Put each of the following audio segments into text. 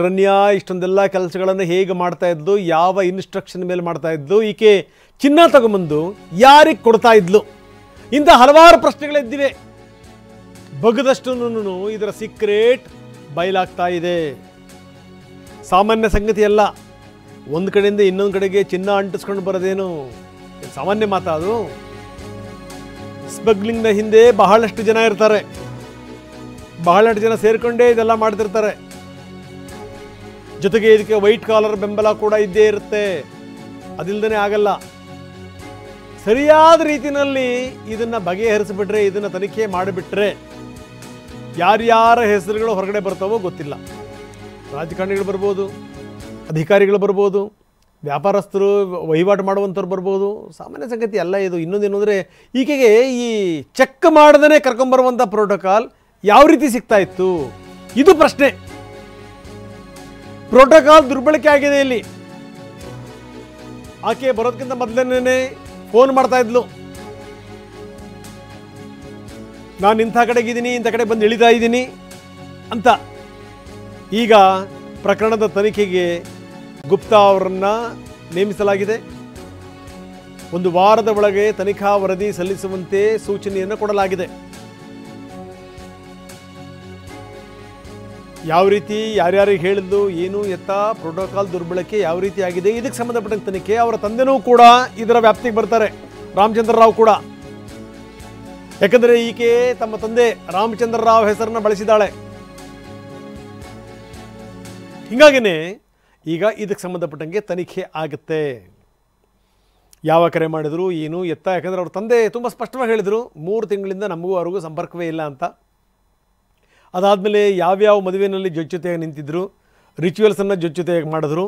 ರನ್ಯಾ ಇಷ್ಟೊಂದೆಲ್ಲ ಕೆಲಸಗಳನ್ನು ಹೇಗೆ ಮಾಡ್ತಾ ಇದ್ಲು, ಯಾವ ಇನ್ಸ್ಟ್ರಕ್ಷನ್ ಮೇಲೆ ಮಾಡ್ತಾ ಇದ್ಲು, ಈಕೆ ಚಿನ್ನ ತಗೊಂಬಂದು ಯಾರಿಗೆ ಕೊಡ್ತಾ ಇದ್ಲು, ಇಂಥ ಹಲವಾರು ಪ್ರಶ್ನೆಗಳಿದ್ದಿವೆ. ಬಗದಷ್ಟು ಇದರ ಸೀಕ್ರೆಟ್ ಬಯಲಾಗ್ತಾ ಇದೆ. ಸಾಮಾನ್ಯ ಸಂಗತಿ ಅಲ್ಲ. ಒಂದು ಕಡೆಯಿಂದ ಇನ್ನೊಂದು ಕಡೆಗೆ ಚಿನ್ನ ಅಂಟಿಸ್ಕೊಂಡು ಬರೋದೇನು ಸಾಮಾನ್ಯ ಮಾತಾ? ಅದು ಸ್ಮಗ್ಲಿಂಗ್ನ ಹಿಂದೆ ಬಹಳಷ್ಟು ಜನ ಇರ್ತಾರೆ, ಬಹಳಷ್ಟು ಜನ ಸೇರಿಕೊಂಡೇ ಇದೆಲ್ಲ ಮಾಡ್ತಿರ್ತಾರೆ. ಜೊತೆಗೆ ಇದಕ್ಕೆ ವೈಟ್ ಕಾಲರ್ ಬೆಂಬಲ ಕೂಡ ಇದ್ದೇ ಇರುತ್ತೆ, ಅದಿಲ್ಲದೇ ಆಗಲ್ಲ. ಸರಿಯಾದ ರೀತಿಯಲ್ಲಿ ಇದನ್ನು ಬಗೆಹರಿಸಿಬಿಟ್ರೆ, ಇದನ್ನು ತನಿಖೆ ಮಾಡಿಬಿಟ್ರೆ ಯಾರ್ಯಾರ ಹೆಸರುಗಳು ಹೊರಗಡೆ ಬರ್ತಾವೋ ಗೊತ್ತಿಲ್ಲ. ರಾಜಕಾರಣಿಗಳು ಬರ್ಬೋದು, ಅಧಿಕಾರಿಗಳು ಬರ್ಬೋದು, ವ್ಯಾಪಾರಸ್ಥರು ವಹಿವಾಟು ಮಾಡುವಂಥವ್ರು ಬರ್ಬೋದು. ಸಾಮಾನ್ಯ ಸಂಗತಿ ಅಲ್ಲ ಇದು. ಇನ್ನೊಂದೇನು ಅಂದರೆ, ಈಕೆಗೆ ಈ ಚೆಕ್ ಮಾಡದೇ ಕರ್ಕೊಂಬರುವಂಥ ಪ್ರೋಟೋಕಾಲ್ ಯಾವ ರೀತಿ ಸಿಗ್ತಾ ಇತ್ತು, ಇದು ಪ್ರಶ್ನೆ. ಪ್ರೋಟೋಕಾಲ್ ದುರ್ಬಳಕೆ ಆಗಿದೆ ಇಲ್ಲಿ. ಆಕೆ ಬರೋದಕ್ಕಿಂತ ಮೊದಲನೇ ಫೋನ್ ಮಾಡ್ತಾ ಇದ್ಲು, ನಾನು ಇಂಥ ಕಡೆಗಿದ್ದೀನಿ, ಇಂಥ ಕಡೆ ಬಂದು ಇಳಿತಾ ಇದ್ದೀನಿ ಅಂತ. ಈಗ ಪ್ರಕರಣದ ತನಿಖೆಗೆ ಗುಪ್ತಾ ಅವರನ್ನು ನೇಮಿಸಲಾಗಿದೆ. 1 ವಾರದ ಒಳಗೆ ತನಿಖಾ ವರದಿ ಸಲ್ಲಿಸುವಂತೆ ಸೂಚನೆಯನ್ನು ಕೊಡಲಾಗಿದೆ. ಯಾವ ರೀತಿ ಯಾರ್ಯಾರಿಗೆ ಹೇಳಿದ್ದು, ಏನು ಎತ್ತ, ಪ್ರೋಟೋಕಾಲ್ ದುರ್ಬಳಕೆ ಯಾವ ರೀತಿ ಆಗಿದೆ, ಇದಕ್ಕೆ ಸಂಬಂಧಪಟ್ಟಂತೆ ತನಿಖೆ. ಅವರ ತಂದೆನೂ ಕೂಡ ಇದರ ವ್ಯಾಪ್ತಿಗೆ ಬರ್ತಾರೆ, ರಾಮಚಂದ್ರ ರಾವ್ ಕೂಡ. ಯಾಕಂದರೆ ಈಕೆ ತಮ್ಮ ತಂದೆ ರಾಮಚಂದ್ರ ರಾವ್ ಹೆಸರನ್ನು ಬಳಸಿದ್ದಾಳೆ. ಹೀಗಾಗಿನೇ ಈಗ ಇದಕ್ಕೆ ಸಂಬಂಧಪಟ್ಟಂಗೆ ತನಿಖೆ ಆಗುತ್ತೆ. ಯಾವ ಕರೆ ಮಾಡಿದ್ರು, ಏನು ಎತ್ತ. ಯಾಕಂದರೆ ಅವ್ರ ತಂದೆ ತುಂಬ ಸ್ಪಷ್ಟವಾಗಿ ಹೇಳಿದರು, 3 ತಿಂಗಳಿಂದ ನಮಗೂ ಅವ್ರಿಗೂ ಸಂಪರ್ಕವೇ ಇಲ್ಲ ಅಂತ. ಅದಾದಮೇಲೆ ಯಾವ್ಯಾವ ಮದುವೆಯಲ್ಲಿ ಜೊತೆಯಾಗಿ ನಿಂತಿದ್ರು, ರಿಚುವಲ್ಸನ್ನು ಜೊತೆಯಾಗಿ ಮಾಡಿದ್ರು,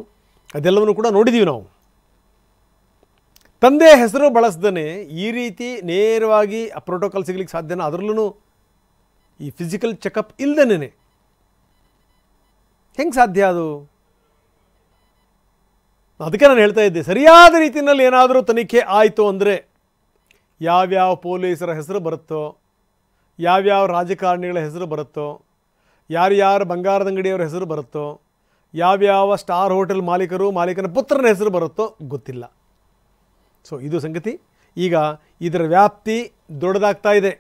ಅದೆಲ್ಲವನ್ನೂ ಕೂಡ ನೋಡಿದ್ದೀವಿ ನಾವು. ತಂದೆ ಹೆಸರು ಬಳಸ್ದೇ ಈ ರೀತಿ ನೇರವಾಗಿ ಆ ಪ್ರೋಟೋಕಾಲ್ ಸಿಗ್ಲಿಕ್ಕೆ ಸಾಧ್ಯನಾ? ಅದರಲ್ಲೂ ಈ ಫಿಸಿಕಲ್ ಚೆಕಪ್ ಇಲ್ದೇನೆ ಹೆಂಗೆ ಸಾಧ್ಯ ಅದು? ಅದಕ್ಕೆ ನಾನು ಹೇಳ್ತಾ ಇದ್ದೆ, ಸರಿಯಾದ ರೀತಿಯಲ್ಲಿ ಏನಾದರೂ ತನಿಖೆ ಆಯಿತು ಅಂದರೆ ಯಾವ್ಯಾವ ಪೊಲೀಸರ ಹೆಸರು ಬರುತ್ತೋ, ಯಾವ್ಯಾವ ರಾಜಕಾರಣಿಗಳ ಹೆಸರು ಬರುತ್ತೋ, ಯಾರ್ಯಾರು ಬಂಗಾರದ ಅಂಗಡಿಯವರ ಹೆಸರು ಬರುತ್ತೋ, ಯಾವ್ಯಾವ ಸ್ಟಾರ್ ಹೋಟೆಲ್ ಮಾಲೀಕನ ಪುತ್ರನ ಹೆಸರು ಬರುತ್ತೋ ಗೊತ್ತಿಲ್ಲ. ಸೊ ಇದು ಸಂಗತಿ. ಈಗ ಇದರ ವ್ಯಾಪ್ತಿ ದೊಡ್ಡದಾಗ್ತಾ ಇದೆ.